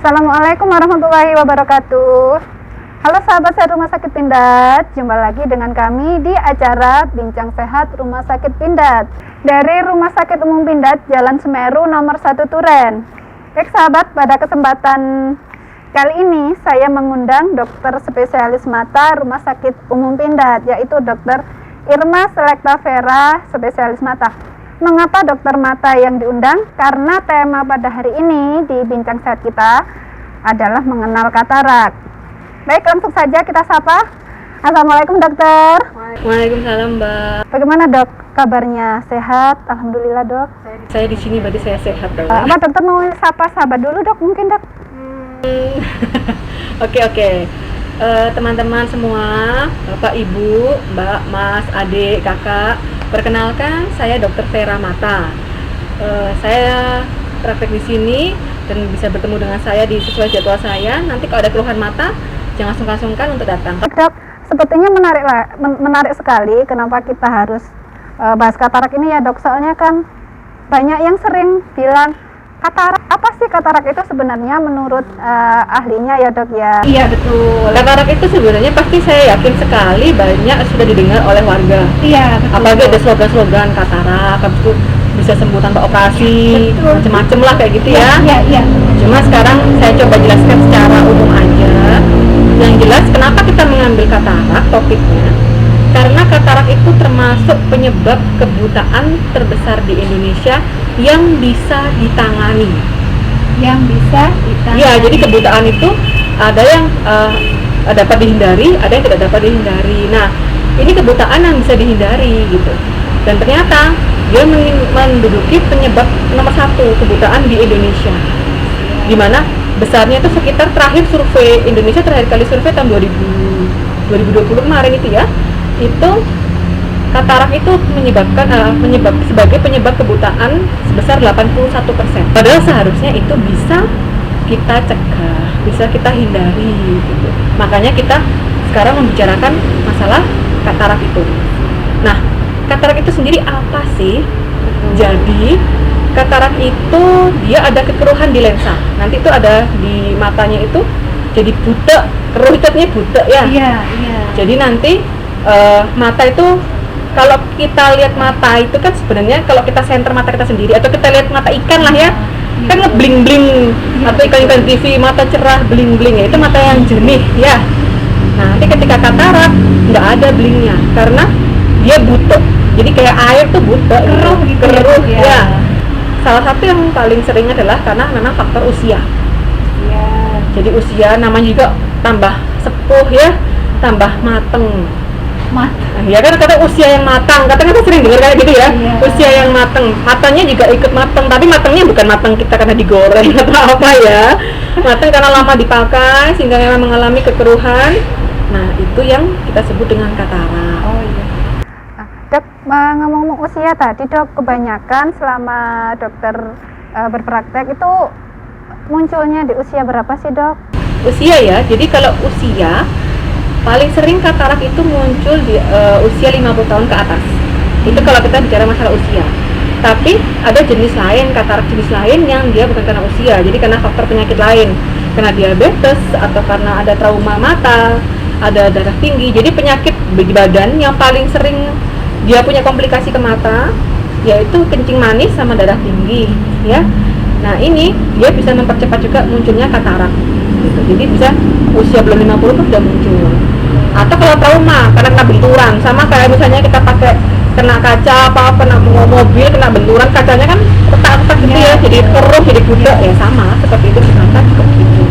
Assalamualaikum warahmatullahi wabarakatuh. Halo sahabat sehat Rumah Sakit Pindad, jumpa lagi dengan kami di acara Bincang Sehat Rumah Sakit Pindad dari Rumah Sakit Umum Pindad Jalan Semeru nomor 1 Turen. Baik sahabat, pada kesempatan kali ini saya mengundang dokter spesialis mata Rumah Sakit Umum Pindad, yaitu Dr. Irma Selekta Vera, spesialis mata. Mengapa dokter mata yang diundang? Karena tema pada hari ini di Bincang Sehat kita adalah mengenal katarak. Baik, langsung saja kita sapa. Assalamualaikum dokter. Waalaikumsalam Mbak. Bagaimana dok kabarnya? Sehat? Alhamdulillah dok. Saya di sini berarti saya sehat dong. Apa dokter mau sapa sahabat dulu dok? Mungkin dok. Oke. Teman-teman semua, Bapak, Ibu, Mbak, Mas, Adik, Kakak, perkenalkan saya Dr. Vera Mata. Saya praktek di sini dan bisa bertemu dengan saya di sesuai jadwal saya. Nanti kalau ada keluhan mata, jangan sungkan-sungkan untuk datang. Dok, sepertinya menarik sekali. Kenapa kita harus bahas katarak ini ya dok? Soalnya kan banyak yang sering bilang katarak. Apa sih katarak itu sebenarnya menurut ahlinya ya dok ya? Iya betul. Katarak itu sebenarnya pasti saya yakin sekali banyak sudah didengar oleh warga. Iya betul. Apalagi ada slogan-slogan katarak, habis itu bisa sembuh tanpa operasi, macam-macam lah kayak gitu ya. Iya. Cuma sekarang saya coba jelaskan secara umum aja. Yang jelas kenapa kita mengambil katarak topiknya? Karena katarak itu termasuk penyebab kebutaan terbesar di Indonesia yang bisa ditangani. Ya, jadi kebutaan itu ada yang dapat dihindari, ada yang tidak dapat dihindari. Nah, ini kebutaan yang bisa dihindari gitu. Dan ternyata dia menduduki penyebab nomor 1 kebutaan di Indonesia. Di mana besarnya itu sekitar terakhir survei Indonesia terakhir kali survei tahun 2020 kemarin itu ya. Itu katarak itu menyebab sebagai penyebab kebutaan sebesar 81%. Padahal seharusnya itu bisa kita cegah, bisa kita hindari gitu. Makanya kita sekarang membicarakan masalah katarak itu. Nah, katarak itu sendiri apa sih? Jadi katarak itu dia ada kekeruhan di lensa. Nanti itu ada di matanya itu jadi butek, keruh itu artinya butek ya. Iya. Jadi nanti mata itu kalau kita lihat mata itu kan sebenarnya kalau kita senter mata kita sendiri atau kita lihat mata ikan lah ya, kan ngebling-bling atau ikan-ikan TV mata cerah bling-bling ya, itu mata yang jernih ya. Nah, nanti ketika katarak nggak ada blingnya karena dia butek. Jadi kayak air tuh butek, keruh ya. Salah satu yang paling sering adalah karena memang faktor usia. Jadi usia namanya juga tambah sepuh ya, tambah mateng. Ya kan kata usia yang matang, katanya kita sering dengar kayak gitu ya. Usia yang matang, matanya juga ikut matang, tapi matangnya bukan matang kita karena digoreng atau apa ya. Matang karena lama dipakai sehingga memang mengalami kekeruhan. Nah, itu yang kita sebut dengan katarak. Dok, ngomong-ngomong usia tadi dok, kebanyakan selama dokter berpraktek itu munculnya di usia berapa sih dok? Usia ya, jadi kalau usia paling sering katarak itu muncul di usia 50 tahun ke atas. Itu kalau kita bicara masalah usia. Tapi ada jenis lain, katarak jenis lain yang dia bukan karena usia, jadi karena faktor penyakit lain, karena diabetes atau karena ada trauma mata, ada darah tinggi. Jadi penyakit di badan yang paling sering dia punya komplikasi ke mata yaitu kencing manis sama darah tinggi ya. Nah, ini dia bisa mempercepat juga munculnya katarak gitu. Jadi bisa usia belum 50 pun sudah muncul. Atau kalau trauma karena kena benturan, sama kayak misalnya kita pakai kena kaca kena mobil kena benturan, kacanya kan retak-retak gitu ya, jadi keruh, jadi budak ya, sama seperti itu di mata juga gitu.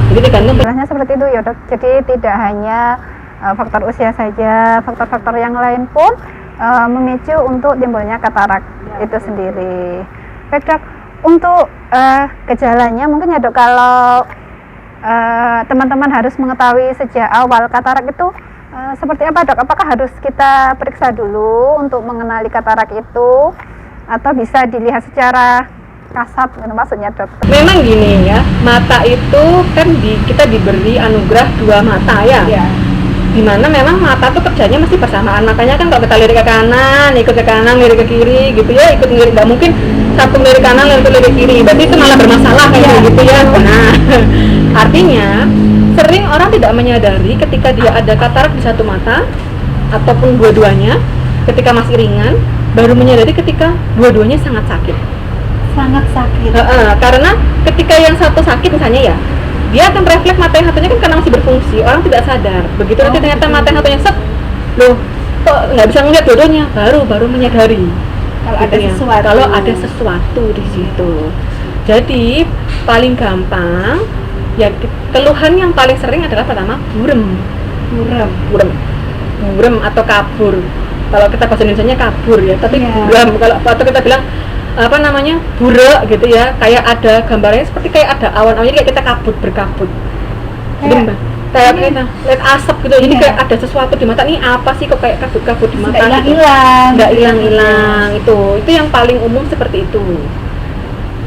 Jadi tergantung. Jelasnya seperti itu ya dok. Jadi tidak hanya faktor usia saja, faktor-faktor yang lain pun memicu untuk timbulnya katarak itu sendiri. Baik dok, untuk gejalanya mungkin ya dok, kalau teman-teman harus mengetahui sejak awal katarak itu seperti apa dok? Apakah harus kita periksa dulu untuk mengenali katarak itu, atau bisa dilihat secara kasat maksudnya dok? Memang gini ya, mata itu kan kita diberi anugerah 2 mata ya. Dimana memang mata tuh kerjanya mesti bersamaan, makanya kan kalau kita lirik ke kanan, ikut ke kanan, lirik ke kiri gitu ya, ikut ngelirik, nggak mungkin sambung dari kanan lalu dari kiri, berarti itu malah bermasalah kayak gitu ya. Nah, artinya sering orang tidak menyadari ketika dia ada katarak di satu mata ataupun dua-duanya, ketika masih ringan, baru menyadari ketika dua-duanya sangat sakit. Sangat sakit. Karena ketika yang satu sakit misalnya ya, dia akan refleks mata yang satunya kan karena masih berfungsi, orang tidak sadar. Begitu nanti ternyata mata yang satunya set, loh kok nggak bisa ngeliat dua-duanya, baru menyadari kalau ada sesuatu di situ. Jadi paling gampang ya, keluhan yang paling sering adalah pertama burem atau kabur. Kalau kita bahasa Indonesianya kabur ya, tapi buram kalau atau kita bilang apa namanya burek gitu ya, kayak ada gambarnya seperti kayak ada awan-awannya, kayak kita berkabut. Kayak kita lihat asap gitu, jadi kayak ada sesuatu di mata. Ini apa sih kok kayak kabut-kabut di mata? Nggak hilang. Itu yang paling umum seperti itu.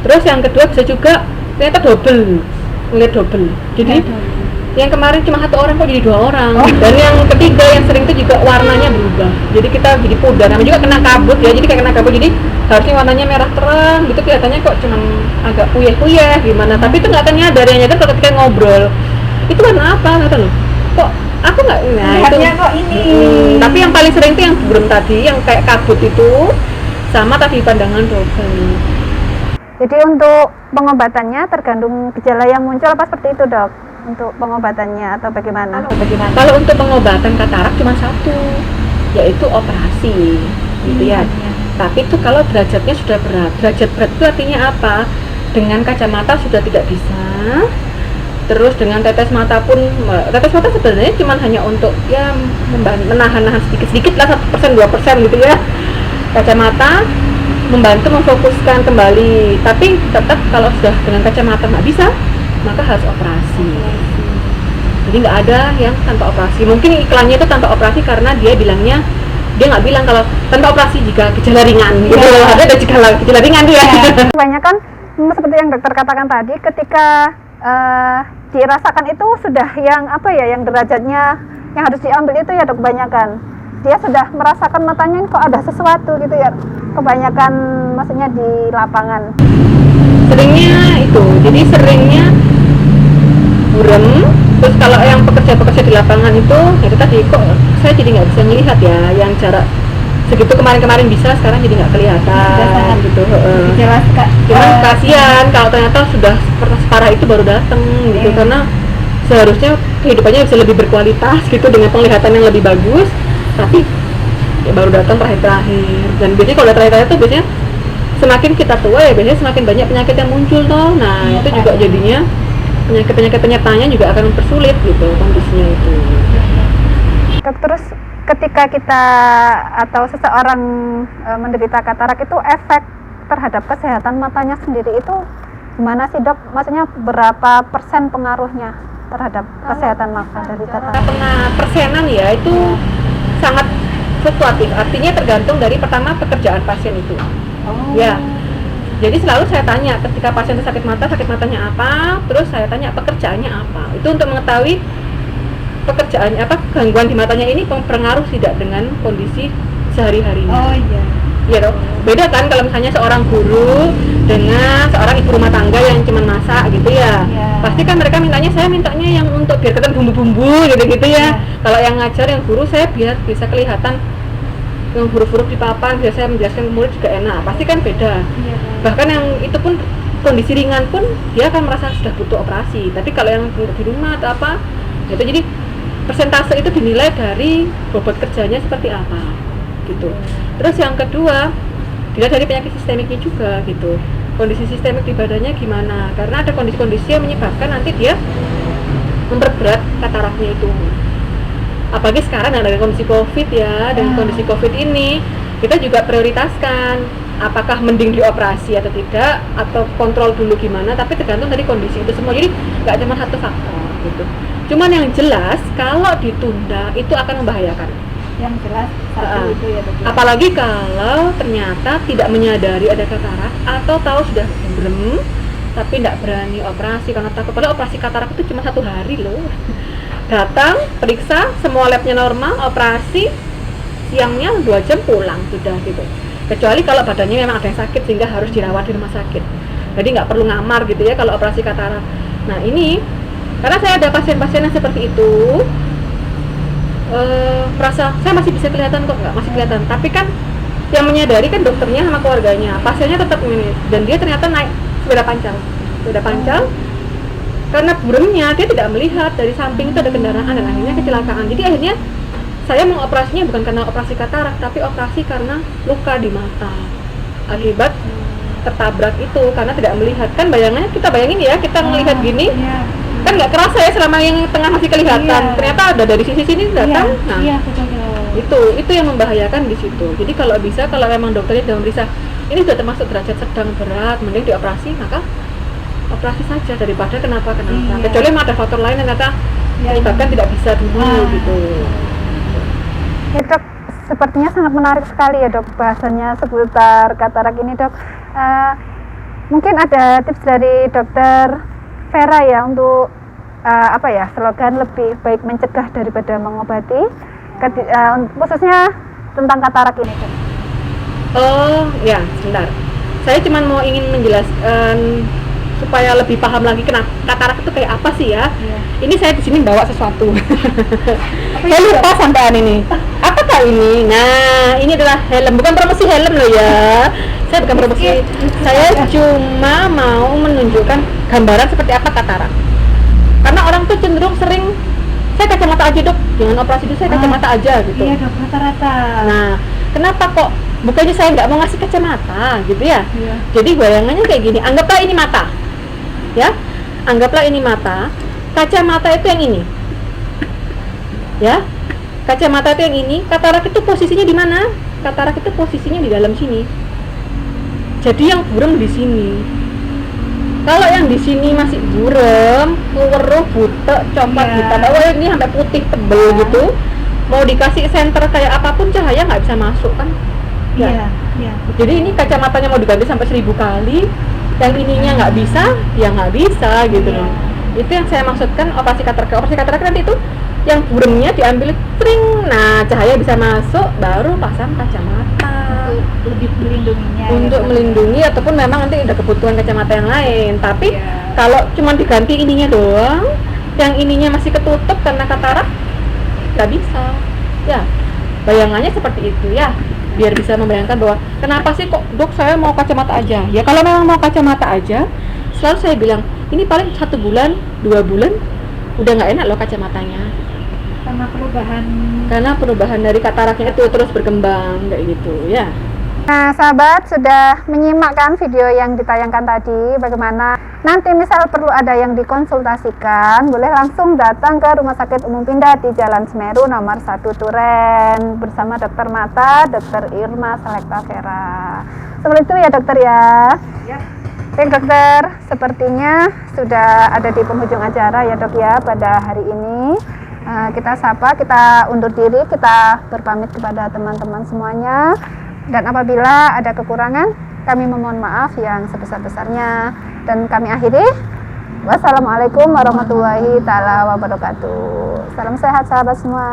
Terus yang kedua bisa juga ternyata ngeliat double. Jadi yang kemarin cuma satu orang kok jadi dua orang. Dan yang ketiga yang sering itu juga warnanya berubah. Jadi kita jadi pudar, namanya juga kena kabut ya. Jadi kayak kena kabut, jadi harusnya warnanya merah terang gitu, kelihatannya kok cuma agak puyeh-puyeh gimana. Tapi itu nggak akan nyadar, yang nyadar kalau ketika ngobrol itu warna apa, kata loh kok aku nggak, nah itu kok ini. Tapi yang paling sering itu yang burem tadi, yang kayak kabut itu, sama tadi pandangan double. Jadi untuk pengobatannya tergantung gejala yang muncul apa seperti itu, Dok? Untuk pengobatannya atau bagaimana? Kalau untuk pengobatan katarak cuma satu, yaitu operasi gitu ya. Tapi itu kalau derajatnya sudah berat. Derajat berat itu artinya apa? Dengan kacamata sudah tidak bisa, terus dengan tetes mata pun, tetes mata sebenarnya cuma hanya untuk ya menahan sedikit lah, 1% 2% gitu ya. Kacamata membantu memfokuskan kembali, tapi tetap kalau sudah dengan kacamata nggak bisa, maka harus operasi. Jadi nggak ada yang tanpa operasi. Mungkin iklannya itu tanpa operasi karena dia nggak bilang kalau tanpa operasi jika gejala ringan gitu. Ada gejala ringan tuh ya. Kebanyakan seperti yang dokter katakan tadi, ketika dirasakan itu sudah yang apa ya, yang derajatnya yang harus diambil itu ya, Dok, kebanyakan dia sudah merasakan matanya kok ada sesuatu gitu ya, kebanyakan maksudnya di lapangan. Seringnya burem. Terus kalau yang pekerja di lapangan itu ya tadi, kok saya jadi nggak bisa melihat ya, yang jarak segitu kemarin bisa, sekarang jadi nggak kelihatan gitu. Cuman kasihan kalau ternyata sudah separah itu baru datang gitu, karena seharusnya kehidupannya bisa lebih berkualitas gitu dengan penglihatan yang lebih bagus, tapi ya baru datang terakhir. Dan biasanya kalau terakhir itu biasanya semakin kita tua ya biasanya semakin banyak penyakit yang muncul toh. Nah itu juga jadinya penyakit penyertanya juga akan mempersulit gitu kondisinya itu. Dok, terus ketika kita atau seseorang menderita katarak itu efek terhadap kesehatan matanya sendiri itu gimana sih, Dok? Maksudnya berapa persen pengaruhnya terhadap kesehatan mata dari katarak? Persenan ya itu sangat fluktuatif, artinya tergantung dari pertama pekerjaan pasien itu. Ya, jadi selalu saya tanya ketika pasien itu sakit matanya apa, terus saya tanya pekerjaannya apa. Itu untuk mengetahui pekerjaannya apa, gangguan di matanya ini berpengaruh tidak dengan kondisi sehari-harinya. Iya dong. Beda kan kalau misalnya seorang guru dengan seorang ibu rumah tangga yang cuma masak gitu ya. Pasti kan mereka saya mintanya yang untuk biar kelihatan bumbu-bumbu gitu ya. Kalau yang ngajar, yang guru, saya biar bisa kelihatan yang huruf-huruf di papan, biar saya menjelaskan ke murid juga enak. Pasti kan beda. Bahkan yang itu pun kondisi ringan pun dia akan merasa sudah butuh operasi. Tapi kalau yang di rumah atau apa, gitu. Jadi persentase itu dinilai dari bobot kerjanya seperti apa gitu. Terus yang kedua dilihat dari penyakit sistemiknya juga gitu, kondisi sistemik di badannya gimana, karena ada kondisi-kondisi yang menyebabkan nanti dia memperberat kataraknya itu. Apalagi sekarang ada kondisi COVID ya, dan kondisi COVID ini kita juga prioritaskan apakah mending dioperasi atau tidak, atau kontrol dulu gimana, tapi tergantung dari kondisi itu semua. Jadi nggak cuma satu faktor gitu. Cuman yang jelas kalau ditunda itu akan membahayakan. Yang jelas satu itu ya, Dok. Apalagi kalau ternyata tidak menyadari ada katarak atau tahu sudah burem tapi tidak berani operasi karena takut. Padahal operasi katarak itu cuma 1 hari loh. Datang, periksa, semua labnya normal, operasi, siangnya 2 jam pulang sudah gitu. kecuali kalau badannya memang ada yang sakit sehingga harus dirawat di rumah sakit. Jadi nggak perlu ngamar gitu ya kalau operasi katarak. Nah ini karena saya ada pasien-pasien yang seperti itu, merasa saya masih bisa kelihatan kok, nggak masih kelihatan, tapi kan yang menyadari kan dokternya sama keluarganya, pasiennya tetap ini, dan dia ternyata naik sepeda pancal karena buremnya dia tidak melihat dari samping itu ada kendaraan dan akhirnya kecelakaan. Jadi akhirnya saya mau operasinya bukan karena operasi katarak, tapi operasi karena luka di mata akibat tertabrak itu karena tidak melihat. Kan bayangannya kita bayangin ya, kita melihat gini kan nggak kerasa ya selama yang tengah masih kelihatan, ternyata ada dari sisi sini datang. Nah itu yang membahayakan di situ. Jadi kalau bisa, kalau memang dokternya sudah memeriksa ini sudah termasuk derajat sedang berat, mending dioperasi, maka operasi saja daripada kenapa. Kecuali memang ada faktor lain yang kata menyebabkan tidak bisa dulu gitu. Ya dok, sepertinya sangat menarik sekali ya dok bahasanya seputar katarak ini dok. Mungkin ada tips dari dokter Vera ya untuk slogan lebih baik mencegah daripada mengobati, khususnya tentang katarak ini dok. Oh ya, sebentar. Saya cuma mau ingin menjelaskan supaya lebih paham lagi kenapa katarak itu kayak apa sih ya. Ini saya di sini bawa sesuatu. Saya lupa sampean ini. Apakah ini? Nah, ini adalah helm, bukan promosi helm loh ya. Saya bukan promosi. Saya cuma mau menunjukkan gambaran seperti apa katarak. Karena orang tuh cenderung sering saya kacamata aja dok, jangan operasi dulu, saya kacamata aja gitu. Iya dok, rata-rata. Nah, kenapa kok bukannya saya nggak mau ngasih kacamata gitu ya? Jadi bayangannya kayak gini, anggaplah ini mata. Ya, anggaplah ini mata, kacamata itu yang ini, ya, kacamata itu yang ini, katarak itu posisinya di mana? Katarak itu posisinya di dalam sini. Jadi yang burem di sini. Kalau yang di sini masih burem, weruh, butek, coklat hitam, ini sampai putih tebel gitu, mau dikasih senter kayak apapun cahaya nggak bisa masuk kan? Iya. Jadi ini kacamatanya mau diganti sampai 1000 kali. Yang ininya nggak bisa, ya nggak bisa gitu loh. Itu yang saya maksudkan operasi katarak nanti itu yang buremnya diambil tring, nah cahaya bisa masuk, baru pasang kacamata Lebih melindunginya. untuk melindungi, ataupun memang nanti ada kebutuhan kacamata yang lain. Tapi kalau cuma diganti ininya doang, yang ininya masih ketutup karena katarak, nggak bisa. Ya, bayangannya seperti itu ya. Biar bisa membayangkan bahwa kenapa sih kok dok saya mau kacamata aja. Ya kalau memang mau kacamata aja, selalu saya bilang ini paling 1 bulan 2 bulan udah nggak enak loh kacamatanya, karena perubahan dari kataraknya itu terus berkembang kayak gitu ya. Nah sahabat, sudah menyimak kan video yang ditayangkan tadi, bagaimana nanti misal perlu ada yang dikonsultasikan, boleh langsung datang ke Rumah Sakit Umum Pindad di Jalan Semeru nomor 1 Turen bersama dokter mata, dokter Irma Selekta Vera. Seperti itu ya dokter ya. Baik dokter, sepertinya sudah ada di penghujung acara ya dok ya pada hari ini. Kita sapa, kita undur diri, kita berpamit kepada teman-teman semuanya. Dan apabila ada kekurangan, kami memohon maaf yang sebesar-besarnya. Dan kami akhiri. Wassalamualaikum warahmatullahi taala wabarakatuh. Salam sehat sahabat semua.